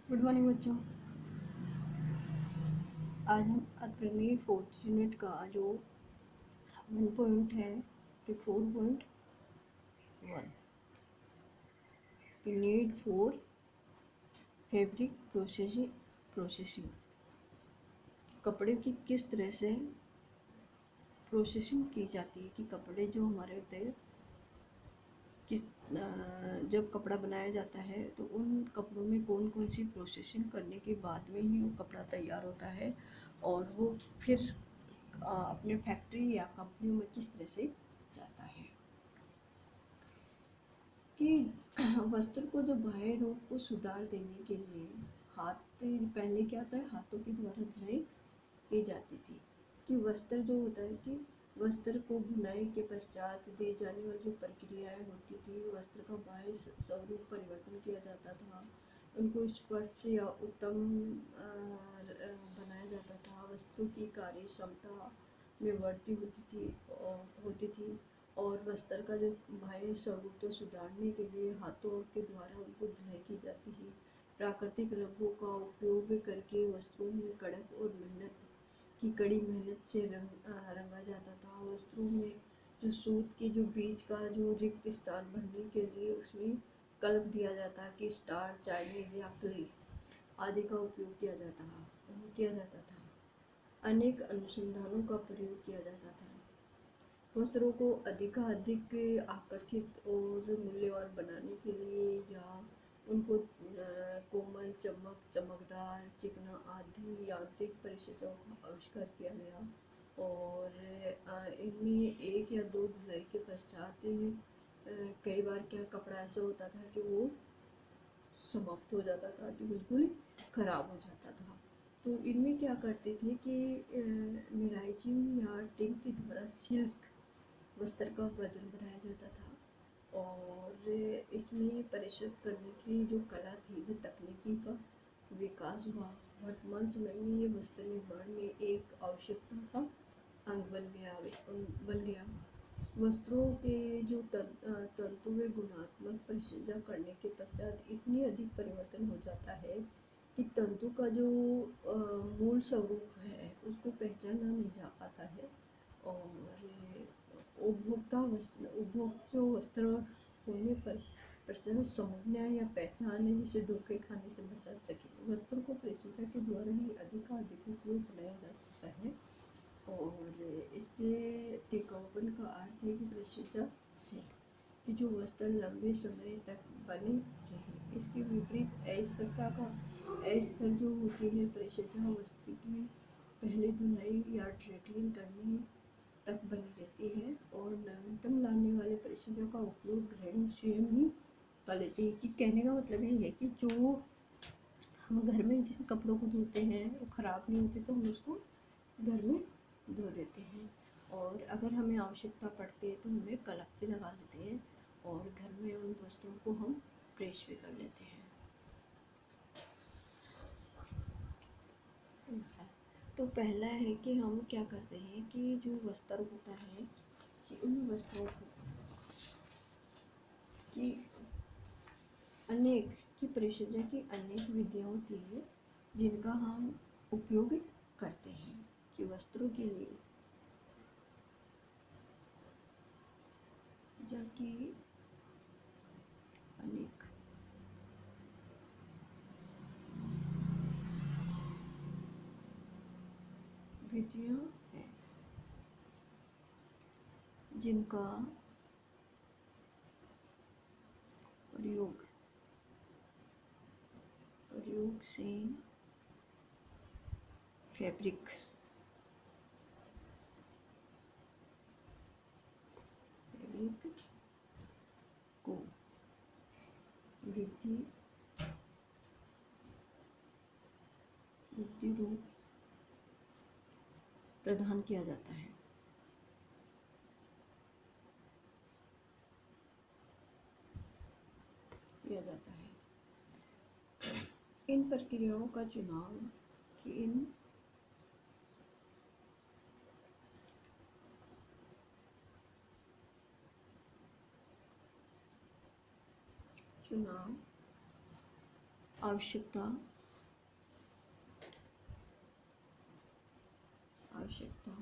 Good morning बच्चों। आज हम बात करेंगे फोर्थ यूनिट का जो 1 पॉइंट है कि 4.1 की नीड फॉर फैब्रिक प्रोसेसिंग कपड़े की किस तरह से प्रोसेसिंग की जाती है कि कपड़े जो हमारे होते हैं किस जब कपड़ा बनाया जाता है तो उन कपड़ों में कौन कौन सी प्रोसेसिंग करने के बाद में ही वो कपड़ा तैयार होता है और वो फिर अपने फैक्ट्री या कंपनी में किस तरह से जाता है कि वस्त्र को जो बाह्य रूप को सुधार देने के लिए हाथ पहले क्या था, हाथों के द्वारा धुलाई की जाती थी कि वस्त्र जो होता है कि वस्त्र को बुनाई के पश्चात दी जाने वाली जो प्रक्रियाएं होती थी, वस्त्र का बाह्य स्वरूप परिवर्तन किया जाता था, उनको स्पर्श या उत्तम बनाया जाता था, वस्त्रों की कार्य क्षमता में वृद्धि होती थी और वस्त्र का जो बाह्य स्वरूप तो सुधारने के लिए हाथों के द्वारा उनको धुलाई की जाती है। प्राकृतिक रंगों का उपयोग करके वस्त्रों में कड़क और कड़ी मेहनत से रंगा जाता था। वस्त्रों में जो सूत के जो बीच का जो रिक्त स्थान भरने के लिए उसमें कल्प दिया जाता कि स्टार, चाइनीज या क्ले आदि का उपयोग किया जाता था। अनेक अनुसंधानों का प्रयोग किया जाता था वस्त्रों को अधिकाधिक आकर्षित और मूल्यवान बनाने के लिए या उनको कोमल, चमकदार, चिकना आदि यांत्रिक परिशोधों का आविष्कार किया गया और इनमें एक या दो धुलाई के पश्चात कई बार क्या कपड़ा ऐसा होता था कि वो समाप्त हो जाता था, कि बिल्कुल खराब हो जाता था। तो इनमें क्या करते थे कि मिराइजिंग या टिंक के द्वारा सिल्क वस्त्र का वजन बढ़ाया जाता था और इसमें परिशोध करने की जो कला थी वह तकनीकी का विकास हुआ। वर्तमान समय में ये वस्त्र निर्माण में एक आवश्यकता का अंग बन गया। वस्त्रों के जो तंतु में गुणात्मक परिचर्या करने के पश्चात इतनी अधिक परिवर्तन हो जाता है कि तंतु का जो मूल स्वरूप है उसको पहचाना नहीं जा पाता है और उपभोक्ता वस्त्र होने पर प्रसन्न समझना या पहचानने जिसे धोखे खाने से बचा सके। वस्त्रों को परिचर्या के द्वारा ही अधिक उपयोग बनाया जा सकता है और इसके टिकाऊपन का अर्थ है कि परिचर्या से कि जो वस्त्र लंबे समय तक बने रहे। इसके विपरीत अस्तर जो होती है परिचर्या वस्त्र की पहले धुलाई या ड्राई करने तक बनी रहती है और नवीनतम लाने वाले परिचर्या का उपयोग गृहिणी स्वयं ही कर लेती है। कि कहने का मतलब ये है कि जो हम घर में जिन कपड़ों को धोते हैं वो ख़राब नहीं होते तो हम उसको घर में धो देते हैं और अगर हमें आवश्यकता पड़ती है तो हमें कलप भी लगा देते हैं और घर में उन वस्तुओं को हम प्रेस भी कर लेते हैं। तो पहला है कि हम क्या करते हैं कि जो वस्त्र होता है कि उन वस्त्रों को कि अनेक की परिचर्या की अनेक विधियाँ होती है जिनका हम उपयोग करते हैं कि वस्त्रों के लिए जबकि अनेक विधियाँ हैं जिनका प्रयोग से फैब्रिक को वृद्धि रूप प्रदान किया जाता है। इन प्रक्रियाओं का चुनाव आवश्यकता आवश्यकता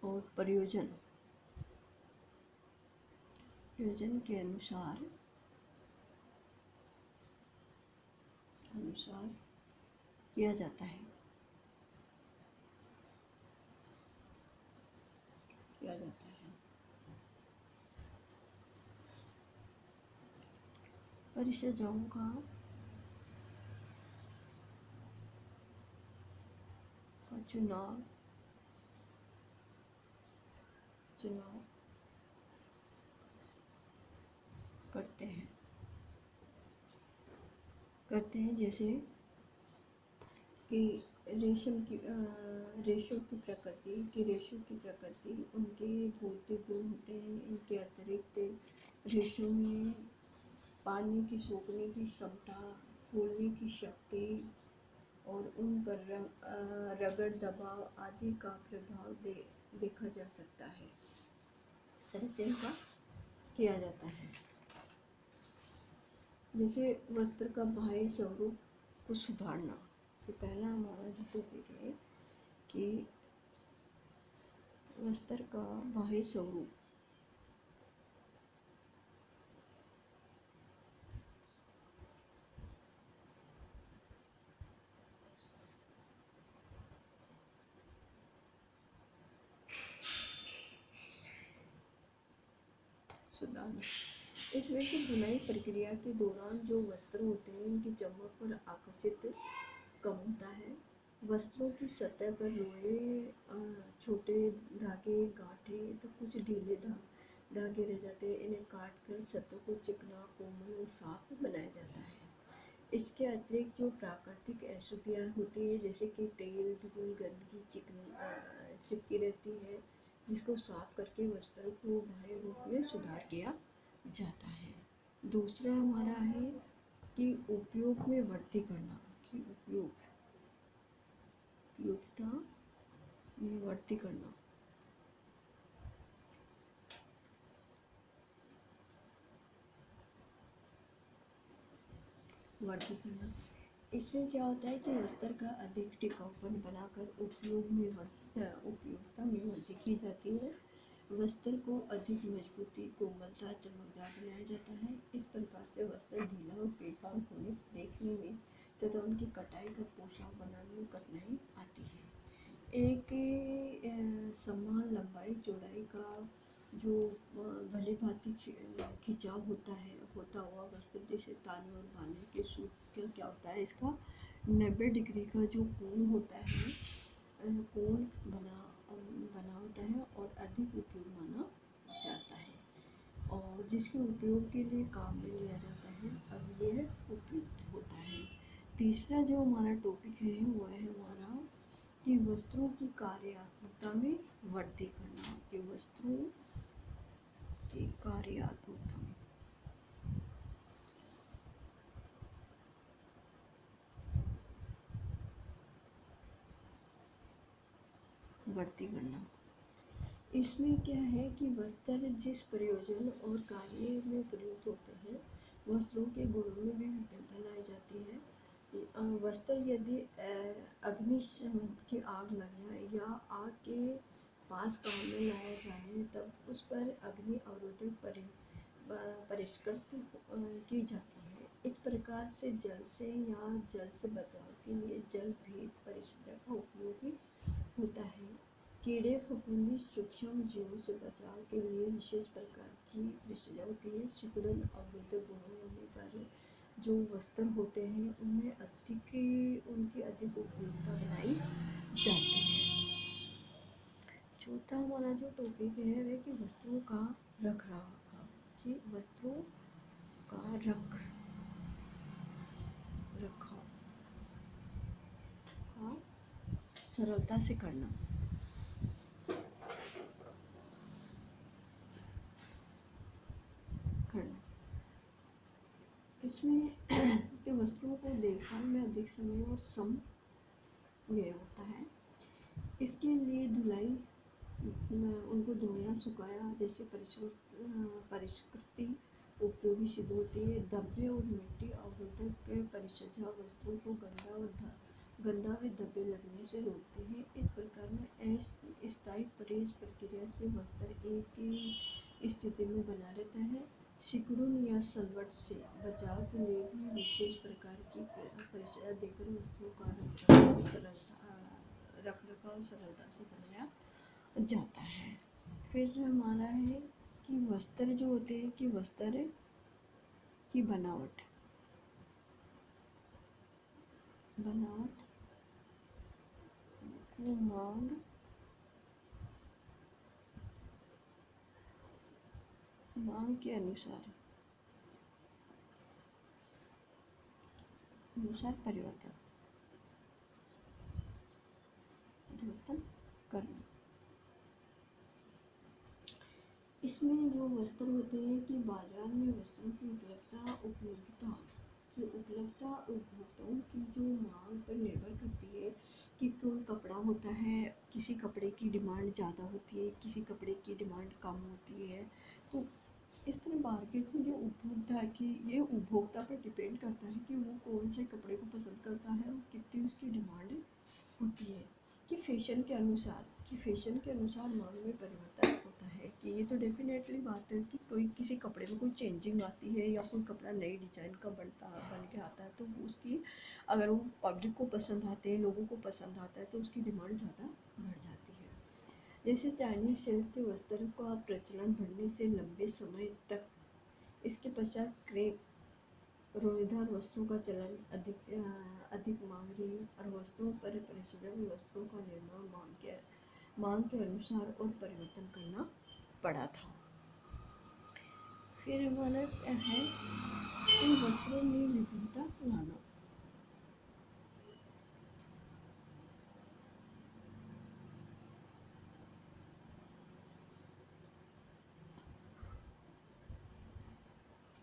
और प्रयोजन के अनुसार किया जाता है। परिचर्याओं का चुनाव करते हैं जैसे कि रेशम की प्रकृति, उनके भौतिक गुण होते हैं। इनके अतिरिक्त रेशों में पानी की सोखने की क्षमता, फूलने की शक्ति और उन पर रगड़ दबाव आदि का प्रभाव देखा जा सकता है। इस तरह से इनका किया जाता है। जैसे वस्त्र का बाह्य स्वरूप को सुधारना, तो पहला हमारा जो टॉपिक है कि वस्त्र का बाह्य स्वरूप सुधारना। इसमें कि बुनाई प्रक्रिया के दौरान जो वस्त्र होते हैं उनकी चमक पर आकर्षित कम होता है। वस्त्रों की सतह पर रोए, छोटे धागे, गांठे तो कुछ ढीले धागे रह जाते हैं। इन्हें काट कर सतह को चिकना, कोमल और साफ बनाया जाता है। इसके अतिरिक्त जो प्राकृतिक अशुद्धियाँ होती है, जैसे कि तेल, धूल, गंदगी चिपकी रहती है, जिसको साफ करके वस्त्र को बाह्य रूप में सुधार किया जाता है। दूसरा हमारा है कि उपयोग में वृद्धि करना, कि उपयोगिता में वृद्धि करना। इसमें क्या होता है कि वस्त्र का अधिक टिकाऊपन बनाकर उपयोगिता में वृद्धि की जाती है। वस्त्र को अधिक मजबूती, कोमलता, चमकदार बनाया जाता है। इस प्रकार से वस्त्र ढीला और बेजान होने से देखने में तथा उनकी कटाई कर पोशाक बनाने में कठिनाई आती है। एक समान लंबाई चौड़ाई का जो भली भांति खिंचाव होता हुआ वस्त्र, जैसे ताने और बाने के सूट का क्या होता है, इसका 90 डिग्री का जो कोण होता है, कोण बना होता है और अधिक उपयोग माना जाता है और जिसके उपयोग के लिए काम में लिया जाता है, अब यह उपयुक्त होता है। तीसरा जो हमारा टॉपिक है वो है हमारा कि वस्त्रों की कार्यात्मकता में वृद्धि करना, कि वस्त्रों की कार्यात्मकता में वृद्धि करना। इसमें क्या है कि वस्त्र जिस प्रयोजन और कार्य में प्रयुक्त होते हैं, वस्त्रों के गुणों में भी विभिन्नता लाई जाती है। वस्त्र यदि अग्नि की आग लगाए या आग के पास काम में लाया जाए, तब उस पर अग्नि अवरोधक परिष्कृत की जाती है। इस प्रकार से जल से बचाव के लिए जल भेद परिष्कृत का उपयोग होता है। कीड़े फफूंदी सूक्ष्म जीवों से बचाव के लिए विशेष प्रकार की परिचर्या होती है। सिकुड़न अवरोधक गुण होने पर जो वस्त्र होते हैं उनकी अधिक उपयोगिता बनाई जाती है। चौथा हमारा जो टॉपिक है वह कि वस्त्रों का रखरखाव, कि वस्त्रों का रखरखाव सरलता से करना। इसमें के वस्त्रों को देखभाल में अधिक समय और श्रम व्यय होता है। इसके लिए धुलाई, उनको धोया सुखाया जैसे परिष्कृति उपयोगी सिद्ध होती है। धब्बे और मिट्टी अवरोधक परिचर्या वस्त्रों को गंदा और गंदा व धब्बे लगने से रोकते हैं। इस प्रकार में अस्थायी प्रेस प्रक्रिया से वस्त्र एक ही स्थिति में बना रहता है। सिकुड़न या सलवट से बचाव के लिए भी विशेष प्रकार की परिचय देकर वस्त्रों का रखरखाव सरलता से बनाया जाता है। फिर हमारा है कि वस्त्र जो होते हैं कि वस्त्र की बनावट को मांग के अनुसार परिवर्तन करना। इसमें जो वस्त्र होते हैं कि बाजार में वस्त्रों की उपलब्धता उपभोक्ताओं की जो मांग पर निर्भर करती है कि कोई कपड़ा होता है, किसी कपड़े की डिमांड ज़्यादा होती है, किसी कपड़े की डिमांड कम होती है। तो इस तरह मार्केट में जो उपभोक्ता पर डिपेंड करता है कि वो कौन से कपड़े को पसंद करता है और कितनी उसकी डिमांड होती है। कि फैशन के अनुसार मांग में परिवर्तन होता है। कि ये तो डेफिनेटली बात है कि कोई किसी कपड़े में कोई चेंजिंग आती है या कोई कपड़ा नई डिजाइन का बन के आता है तो उसकी अगर वो पब्लिक को पसंद आते हैं, लोगों को पसंद आता है तो उसकी डिमांड ज़्यादा बढ़ जाती है। जैसे चाइनीज सिल्क के वस्त्र का प्रचलन बढ़ने से लंबे समय तक इसके पश्चात क्रेप रोएदार वस्त्रों का चलन अधिक मांग रही और वस्त्रों पर परिसजन वस्त्रों का निर्माण मांग के अनुसार और परिवर्तन करना पड़ा था। फिर हमारा है इन वस्त्रों में विभिन्नता लाना।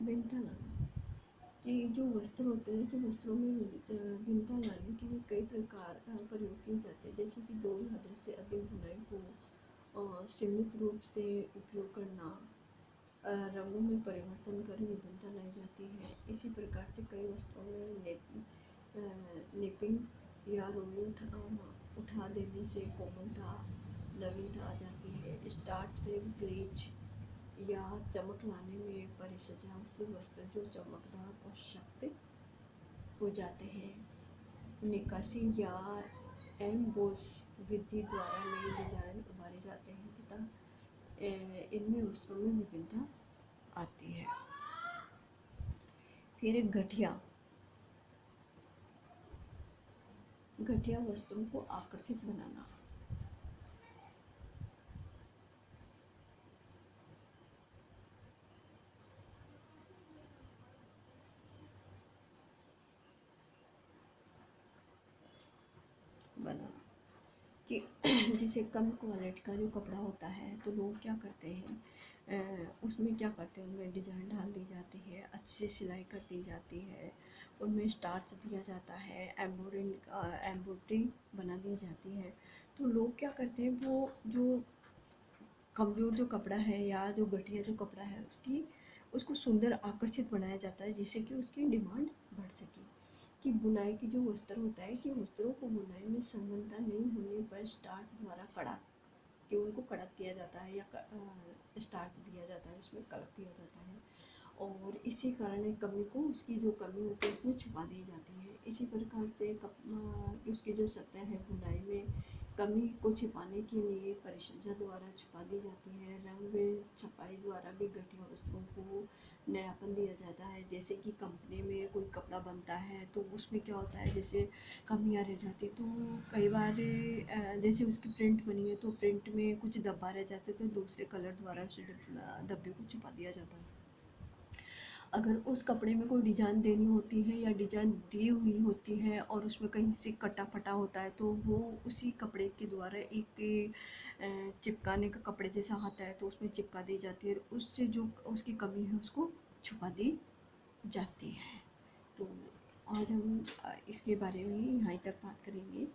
भिन्नता लाना कि जो वस्त्र होते हैं कि वस्त्रों में भिन्नता लाने के लिए कई प्रकार प्रयोग किए जाते हैं। जैसे कि 2 या 2 से अधिक बुनाई को सीमित रूप से उपयोग करना, रंगों में परिवर्तन कर विभिन्नता लाई जाती है। इसी प्रकार से कई वस्त्रों में नेपिंग या रोई उठा देने से कोमलता नवीनता आ जाती है। स्टार्च से ग्लेज या चमक लाने में परिसजाओं से वस्त्र जो चमकदार और शक्त हो जाते हैं। निकासी या एम्बोस विधि द्वारा नए डिजाइन उभारे जाते हैं तथा इनमें वस्त्रों में विभिन्नता आती है। फिर एक घटिया वस्त्रों को आकर्षित बनाना। कि जैसे कम क्वालिटी का जो कपड़ा होता है तो लोग क्या करते हैं उसमें क्या करते हैं उनमें डिजाइन डाल दी जाती है, अच्छी से सिलाई कर दी जाती है, उनमें स्टार्च दिया जाता है, एम्ब्रॉयडरी बना दी जाती है। तो लोग क्या करते हैं वो जो कमज़ोर जो कपड़ा है या जो घटिया जो कपड़ा है उसको सुंदर आकर्षित बनाया जाता है जिससे कि उसकी डिमांड बढ़ सके। कि बुनाई की जो वस्त्र होता है कि वस्त्रों को बुनाई में संगनता नहीं होने पर स्टार्च द्वारा उनको कड़क किया जाता है या स्टार्च दिया जाता है, उसमें कड़क दिया जाता है और इसी कारण कमी को उसकी जो कमी होती है उसमें छुपा दी जाती है। इसी प्रकार से उसकी जो सतह है बुनाई में कमी को छिपाने के लिए परिसज्जा द्वारा छुपा दी जाती है। रंग व छपाई द्वारा भी घटिया वस्तुओं को नयापन दिया जाता है। जैसे कि कंपनी में कोई कपड़ा बनता है तो उसमें क्या होता है जैसे कमियाँ रह जाती तो कई बार जैसे उसकी प्रिंट बनी है तो प्रिंट में कुछ धब्बा रह जाते तो दूसरे कलर द्वारा उस धब्बे को छुपा दिया जाता है। अगर उस कपड़े में कोई डिजाइन देनी होती है या डिजाइन दी हुई होती है और उसमें कहीं से कटा फटा होता है तो वो उसी कपड़े के द्वारा एक चिपकाने का कपड़े जैसा आता है तो उसमें चिपका दी जाती है, उससे जो उसकी कमी है उसको छुपा दी जाती है। तो आज हम इसके बारे में यहाँ तक बात करेंगे।